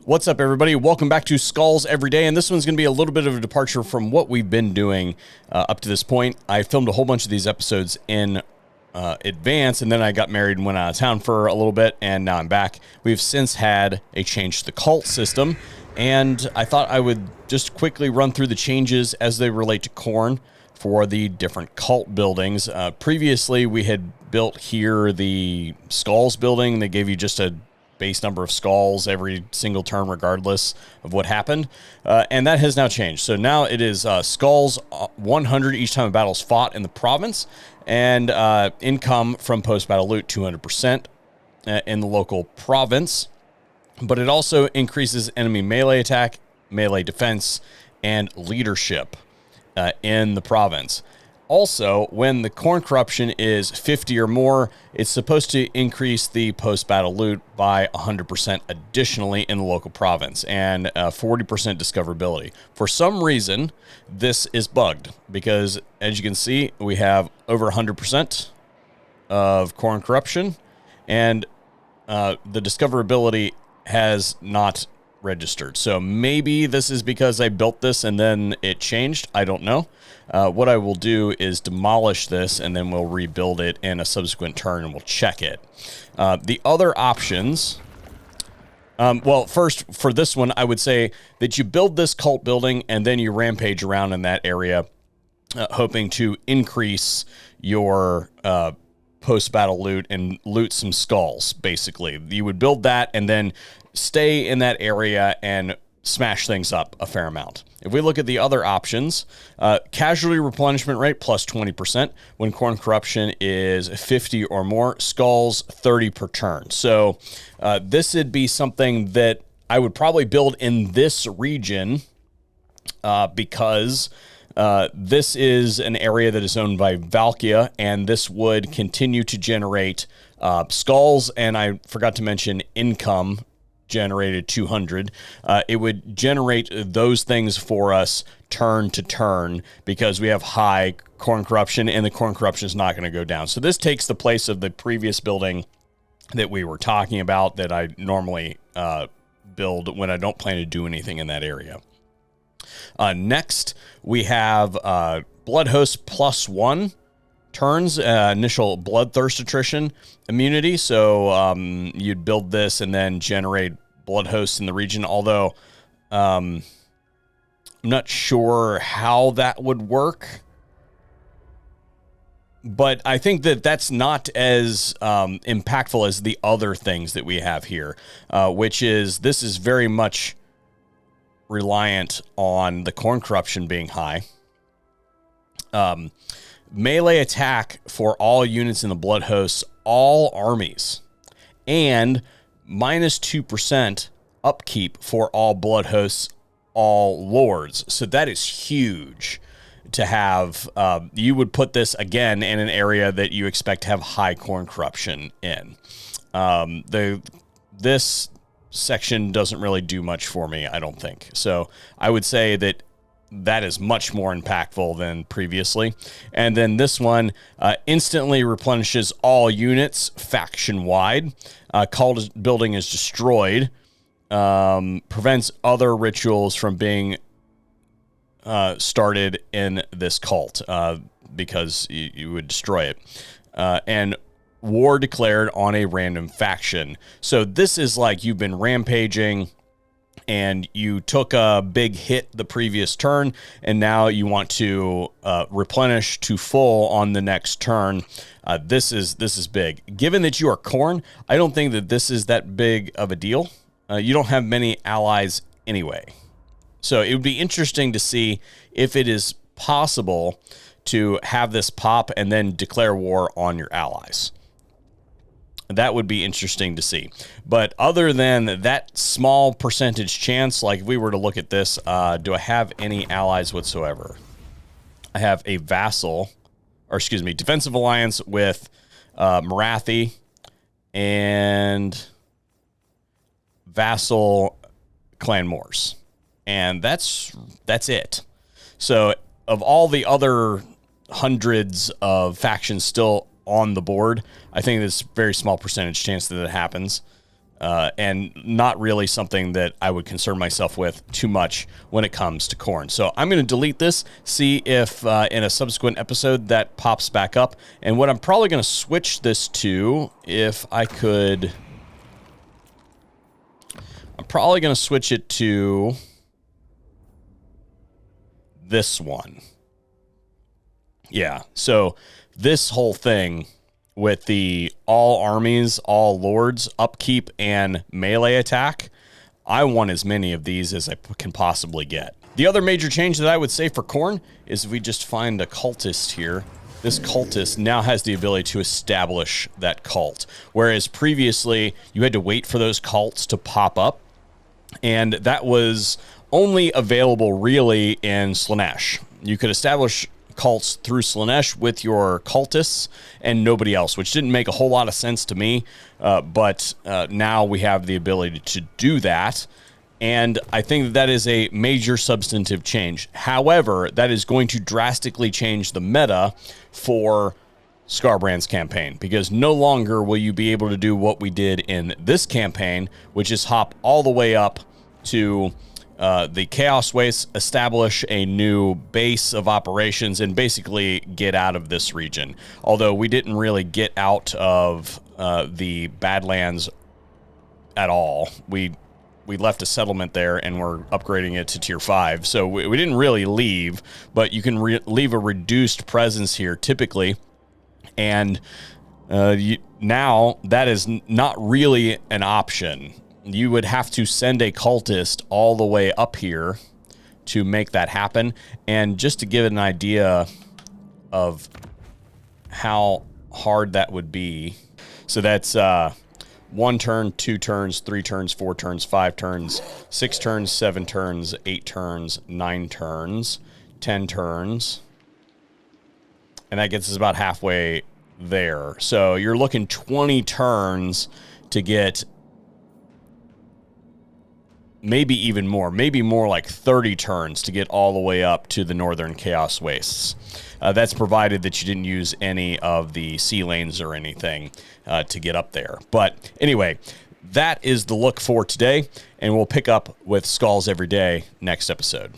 What's up, everybody? Welcome back to Skulls Every Day, and this one's going to be a little bit of a departure from what we've been doing up to this point. I filmed a whole bunch of these episodes in advance, and then I got married and went out of town for a little bit, and now I'm back. We've since had a change to the cult system, and I thought I would just quickly run through the changes as they relate to Khorne for the different cult buildings. Previously, we had built here the Skulls building. They gave you just a base number of skulls every single turn regardless of what happened, and that has now changed. So now it is skulls 100 each time a battle is fought in the province, and income from post-battle loot 200% in the local province, but it also increases enemy melee attack, melee defense, and leadership in the province. Also, when the Khorne corruption is 50 or more, it's supposed to increase the post-battle loot by 100% additionally in the local province, and 40% discoverability. For some reason, this is bugged, because as you can see, we have over 100% of Khorne corruption, and the discoverability has not registered. So maybe this is because I built this and then it changed. I don't know. What I will do is demolish this, and then we'll rebuild it in a subsequent turn, and we'll check it. The other options, well, first for this one, I would say that you build this cult building and then you rampage around in that area, hoping to increase your post-battle loot and loot some skulls, basically. You would build that and then stay in that area and smash things up a fair amount. If we look at the other options, casualty replenishment rate plus 20% when Khorne corruption is 50 or more, skulls 30 per turn. So this would be something that I would probably build in this region because this is an area that is owned by Valkia, and this would continue to generate skulls, and I forgot to mention income generated 200. It would generate those things for us turn to turn because we have high Khorne corruption, and the Khorne corruption is not going to go down. So this takes the place of the previous building that we were talking about that I normally build when I don't plan to do anything in that area. Next, we have Bloodhost +1 turns, initial bloodthirst attrition immunity. So you'd build this and then generate bloodhosts in the region, although I'm not sure how that would work. But I think that that's not as impactful as the other things that we have here, which is this is very much reliant on the Khorne corruption being high. Melee attack for all units in the blood hosts, all armies, and minus 2% upkeep for all blood hosts, all lords. So that is huge to have. You would put this again in an area that you expect to have high Khorne corruption in. This section doesn't really do much for me, I don't think. So I would say that that is much more impactful than previously. And then this one instantly replenishes all units faction-wide. Cult building is destroyed. Prevents other rituals from being started in this cult because you would destroy it. And war declared on a random faction. So this is like you've been rampaging and you took a big hit the previous turn, and now you want to replenish to full on the next turn. This is big. Given that you are Khorne, I don't think that this is that big of a deal. You don't have many allies anyway. So it would be interesting to see if it is possible to have this pop and then declare war on your allies. That would be interesting to see. But other than that small percentage chance, like if we were to look at this, do I have any allies whatsoever? I have a vassal, or excuse me, defensive alliance with Marathi and vassal Clan Morse. And that's it. So of all the other hundreds of factions still on the board, I think there's a very small percentage chance that it happens. and not really something that I would concern myself with too much when it comes to Khorne. So I'm going to delete this, see if in a subsequent episode that pops back up. And what I'm probably going to switch this to, if I could, I'm probably going to switch it to this one. Yeah, so this whole thing with the all armies, all lords, upkeep, and melee attack, I want as many of these as I can possibly get. The other major change that I would say for Khorne is if we just find a cultist here, this cultist now has the ability to establish that cult. Whereas previously, you had to wait for those cults to pop up, and that was only available really in Slaanesh. You could establish cults through Slaanesh with your cultists and nobody else, which didn't make a whole lot of sense to me, but now we have the ability to do that, and I think that is a major substantive change. However, that is going to drastically change the meta for Skarbrand's campaign, because no longer will you be able to do what we did in this campaign, which is hop all the way up to the Chaos Wastes, establish a new base of operations, and basically get out of this region. Although we didn't really get out of the Badlands at all. We left a settlement there, and we're upgrading it to tier 5. So we didn't really leave, but you can leave a reduced presence here typically. And now that is not really an option. You would have to send a cultist all the way up here to make that happen. And just to give it an idea of how hard that would be. So that's 1 turn, 2 turns, 3 turns, 4 turns, 5 turns, 6 turns, 7 turns, 8 turns, 9 turns, 10 turns. And that gets us about halfway there. So you're looking 20 turns to get, maybe even more, maybe more like 30 turns to get all the way up to the northern Chaos Wastes. That's provided that you didn't use any of the sea lanes or anything to get up there. But anyway, that is the look for today, and we'll pick up with Skulls Every Day next episode.